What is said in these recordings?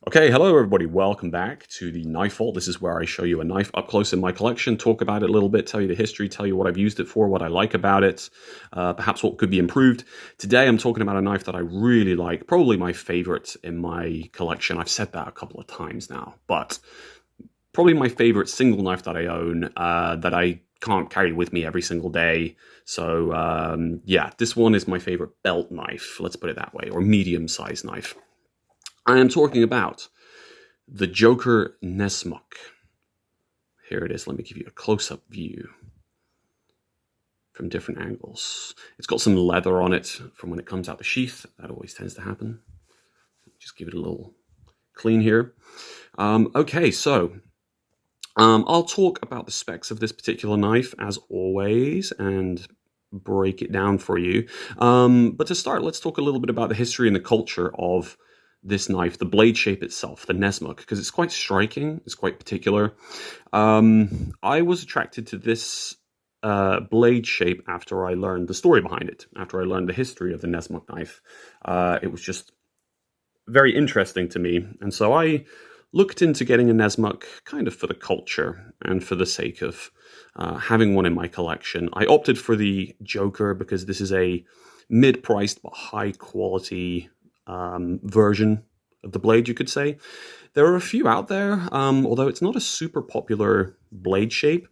Okay, hello everybody, welcome back to the Knife Vault. This is where I show you a knife up close in my collection, talk about it a little bit, tell you the history, tell you what I've used it for, what I like about it, perhaps what could be improved. Today I'm talking about a knife that I really like, probably my favorite in my collection. I've said that a couple of times now, but probably my favorite single knife that I own, that I can't carry with me every single day. So yeah, this one is my favorite belt knife, let's put it that way, or medium-sized knife. I am talking about the Joker Nessmuk. Here it is. Let me give you a close-up view from different angles. It's got some leather on it from when it comes out the sheath. That always tends to happen. Just give it a little clean here. Okay, so I'll talk about the specs of this particular knife as always and break it down for you. But to start, let's talk a little bit about the history and the culture of this knife, the blade shape itself, the Nessmuk, because it's quite striking, it's quite particular. I was attracted to this blade shape after I learned the story behind it, after I learned the history of the Nessmuk knife. It was just very interesting to me, and so I looked into getting a Nessmuk kind of for the culture and for the sake of having one in my collection. I opted for the Joker because this is a mid-priced but high-quality version of the blade, you could say. There are a few out there, although it's not a super popular blade shape.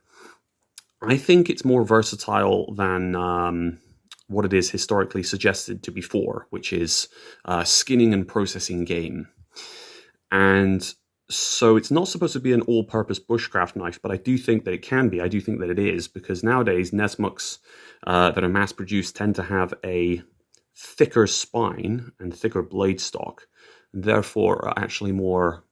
I think it's more versatile than what it is historically suggested to be for, which is skinning and processing game. And so it's not supposed to be an all-purpose bushcraft knife, but I do think that it can be. I do think that it is, because nowadays Nessmuks that are mass-produced tend to have a thicker spine and thicker blade stock, and therefore are actually more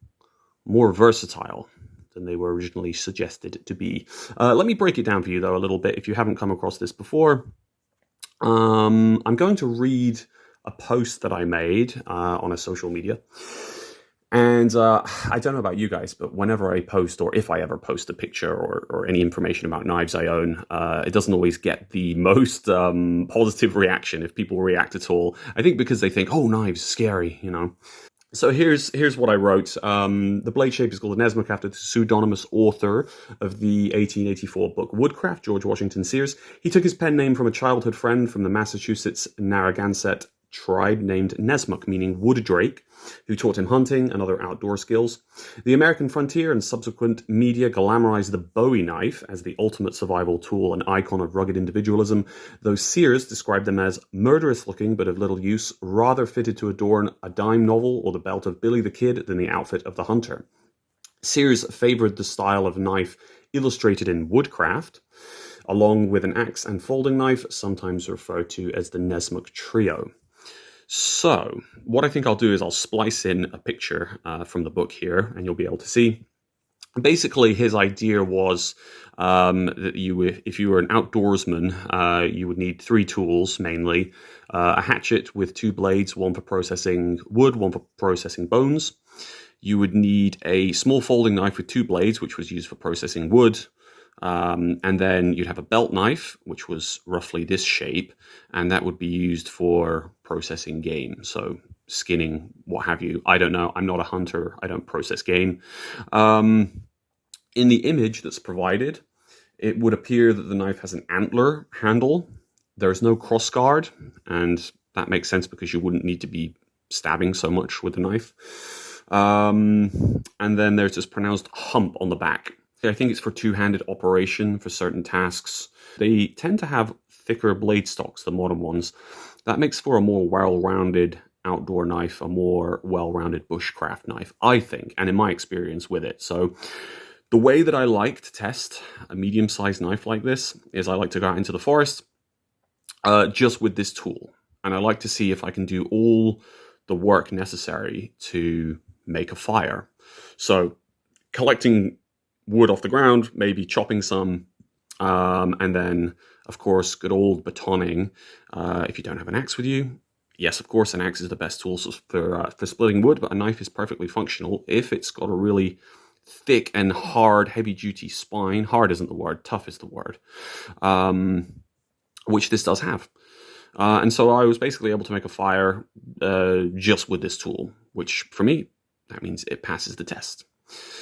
versatile than they were originally suggested to be. Let me break it down for you, though, a little bit, if you haven't come across this before. I'm going to read a post that I made on a social media. And I don't know about you guys, but whenever I post, or if I ever post a picture or any information about knives I own, it doesn't always get the most positive reaction, if people react at all. I think because they think, oh, knives, scary, you know. So here's what I wrote. The blade shape is called a Nessmuk after the pseudonymous author of the 1884 book Woodcraft, George Washington Sears. He took his pen name from a childhood friend from the Massachusetts Narragansett tribe named Nessmuk, meaning wood drake, who taught him hunting and other outdoor skills. The American frontier and subsequent media glamorized the Bowie knife as the ultimate survival tool and icon of rugged individualism, though Sears described them as murderous looking but of little use, rather fitted to adorn a dime novel or the belt of Billy the Kid than the outfit of the hunter. Sears favored the style of knife illustrated in woodcraft, along with an axe and folding knife, sometimes referred to as the Nessmuk trio. So, what I think I'll do is I'll splice in a picture from the book here, and you'll be able to see. Basically, his idea was that if you were an outdoorsman, you would need three tools, mainly. A hatchet with two blades, one for processing wood, one for processing bones. You would need a small folding knife with two blades, which was used for processing wood. And then you'd have a belt knife, which was roughly this shape, and that would be used for processing game. So skinning, what have you. I don't know. I'm not a hunter. I don't process game. In the image that's provided, it would appear that the knife has an antler handle. There's no crossguard, and that makes sense because you wouldn't need to be stabbing so much with the knife. And then there's this pronounced hump on the back. I think it's for two-handed operation for certain tasks. They tend to have thicker blade stocks than modern ones. That makes for a more well-rounded outdoor knife, a more well-rounded bushcraft knife, I think, and in my experience with it. So the way that I like to test a medium-sized knife like this is I like to go out into the forest just with this tool. And I like to see if I can do all the work necessary to make a fire. So collecting wood off the ground, maybe chopping some, and then, of course, good old batoning. If you don't have an axe with you, yes, of course, an axe is the best tool for splitting wood, but a knife is perfectly functional if it's got a really thick and hard, heavy-duty spine. Hard isn't the word, tough is the word, which this does have. And so I was basically able to make a fire just with this tool, which for me That means it passes the test.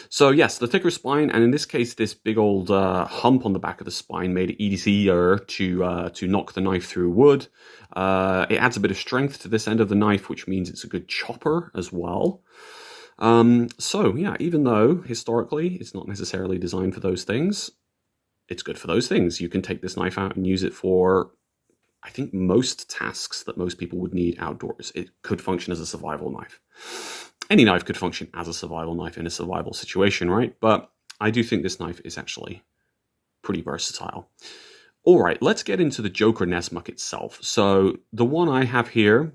So yes, the thicker spine, and in this case, this big old hump on the back of the spine made it easier to knock the knife through wood. It adds a bit of strength to this end of the knife, which means it's a good chopper as well. So yeah, even though historically it's not necessarily designed for those things, it's good for those things. You can take this knife out and use it for, I think, most tasks that most people would need outdoors. It could function as a survival knife. Any knife could function as a survival knife in a survival situation, right? But I do think this knife is actually pretty versatile. All right, let's get into the Joker Nessmuk itself. So the one I have here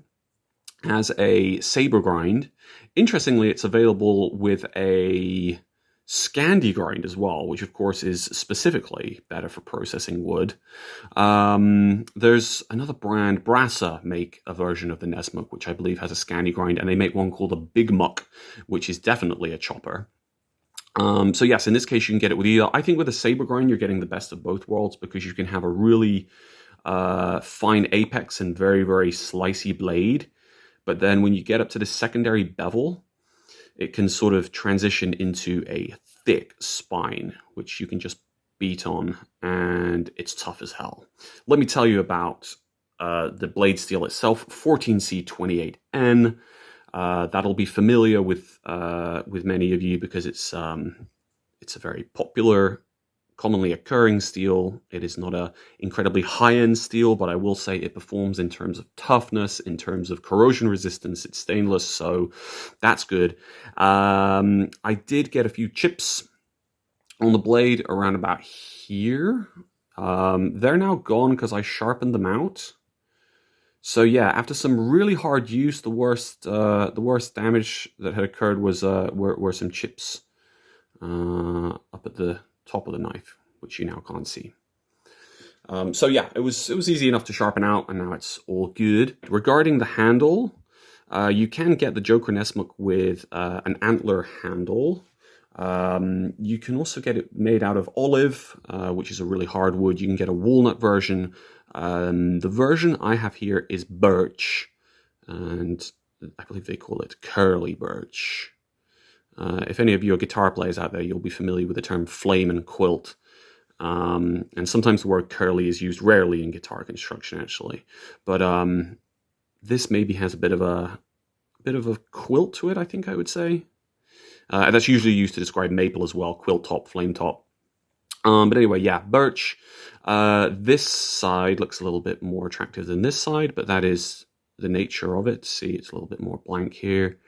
has a Sabre grind. Interestingly, it's available with a seconday grind as well, which of course is specifically better for processing wood. There's another brand, Brasa, make a version of the Nessmuk, which I believe has a seconday grind, and they make one called a Big Muck, which is definitely a chopper. So yes, in this case, you can get it with either. I think with a Sabre grind, you're getting the best of both worlds because you can have a really fine apex and very, very slicey blade. But then when you get up to the secondary bevel, it can sort of transition into a thick spine, which you can just beat on, and it's tough as hell. Let me tell you about the blade steel itself, 14C28N. That'll be familiar with many of you because it's a very popular, commonly occurring steel. It is not a incredibly high-end steel, but I will say it performs in terms of toughness, in terms of corrosion resistance. It's stainless, so that's good. I did get a few chips on the blade around about here. They're now gone because I sharpened them out. So yeah, after some really hard use, the worst damage that had occurred was were some chips up at the top of the knife, which you now can't see. So yeah, it was easy enough to sharpen out, and now it's all good. Regarding the handle, you can get the Joker Nessmuk with an antler handle. You can also get it made out of olive, which is a really hard wood. You can get a walnut version. The version I have here is birch, and I believe they call it curly birch. If any of you are guitar players out there, you'll be familiar with the term flame and quilt. And sometimes the word curly is used rarely in guitar construction, actually. But this maybe has a bit of a quilt to it, I think I would say. And that's usually used to describe maple as well, quilt top, flame top. But anyway, yeah, birch. This side looks a little bit more attractive than this side, but that is the nature of it. See, it's a little bit more blank here.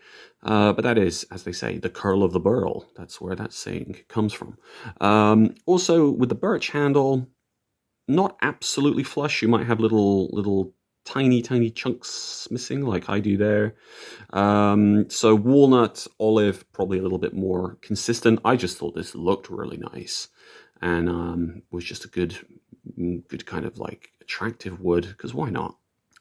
But that is, as they say, the curl of the burl. That's where that saying comes from. Also, with the birch handle, not absolutely flush. You might have little tiny chunks missing, like I do there. So walnut, olive, probably a little bit more consistent. I just thought this looked really nice, and was just a good kind of like attractive wood, because why not?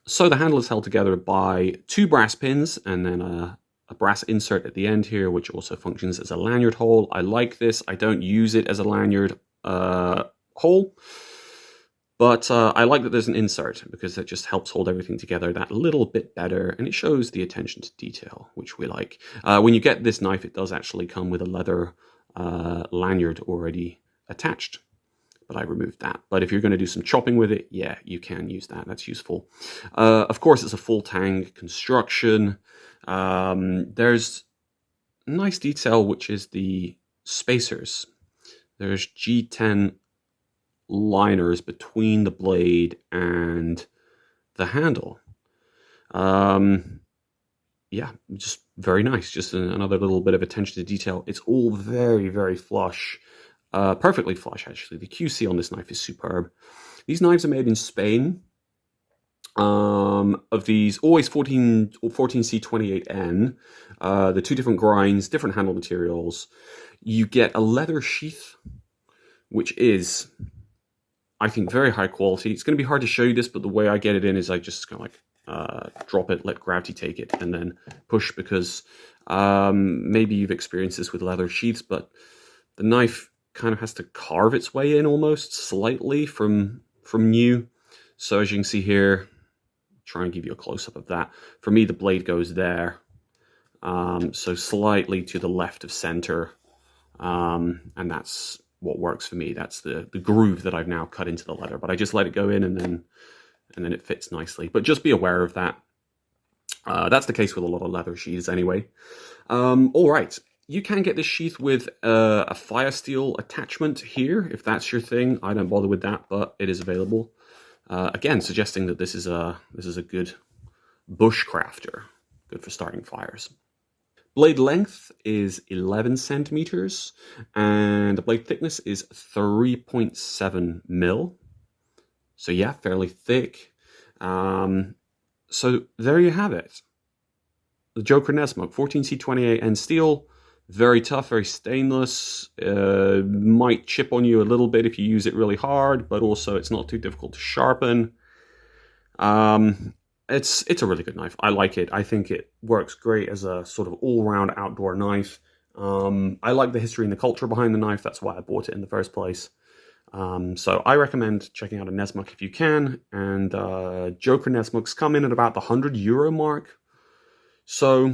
So the handle is held together by two brass pins and then a brass insert at the end here, which also functions as a lanyard hole. I like this. I don't use it as a lanyard hole, but I like that there's an insert because it just helps hold everything together that little bit better, and it shows the attention to detail, which we like. When you get this knife, it does actually come with a leather lanyard already attached, but I removed that. But if you're going to do some chopping with it, yeah, you can use that. That's useful. Of course, it's a full tang construction. There's nice detail, which is the spacers. There's G10 liners between the blade and the handle. Yeah, just very nice. Just another little bit of attention to detail. It's all very, very flush. Perfectly flush, actually. The QC on this knife is superb. These knives are made in Spain. Of these, always 14C28N. The two different grinds, different handle materials. You get a leather sheath, which is, I think, very high quality. It's going to be hard to show you this, but the way I get it in is I just kind of like drop it, let gravity take it, and then push, because maybe you've experienced this with leather sheaths, but the knife kind of has to carve its way in almost slightly from new. So as you can see here, try and give you a close-up of that. For me, the blade goes there. So slightly to the left of center. And that's what works for me. That's the groove that I've now cut into the leather. But I just let it go in, and then it fits nicely. But just be aware of that. That's the case with a lot of leather sheaths anyway. All right. You can get this sheath with a fire steel attachment here, if that's your thing. I don't bother with that, but it is available. Again, suggesting that this is a good bushcrafter, good for starting fires. Blade length is 11 centimeters, and the blade thickness is 3.7 mil. So yeah, fairly thick. So there you have it. The Joker Nessmuk, 14C28N steel, very tough, very stainless. Might chip on you a little bit if you use it really hard, but also it's not too difficult to sharpen. It's a really good knife. I like it. I think it works great as a sort of all-round outdoor knife. I like the history and the culture behind the knife. That's why I bought it in the first place. So I recommend checking out a Nessmuk if you can. And Joker Nessmuks come in at about the €100 mark. So,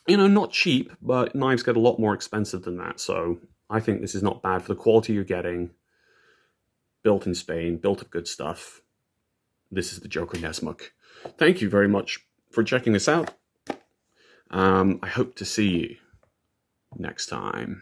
not cheap, but knives get a lot more expensive than that. So I think this is not bad for the quality you're getting. Built in Spain, built of good stuff. This is the Joker Nessmuk. Thank you very much for checking this out. I hope to see you next time.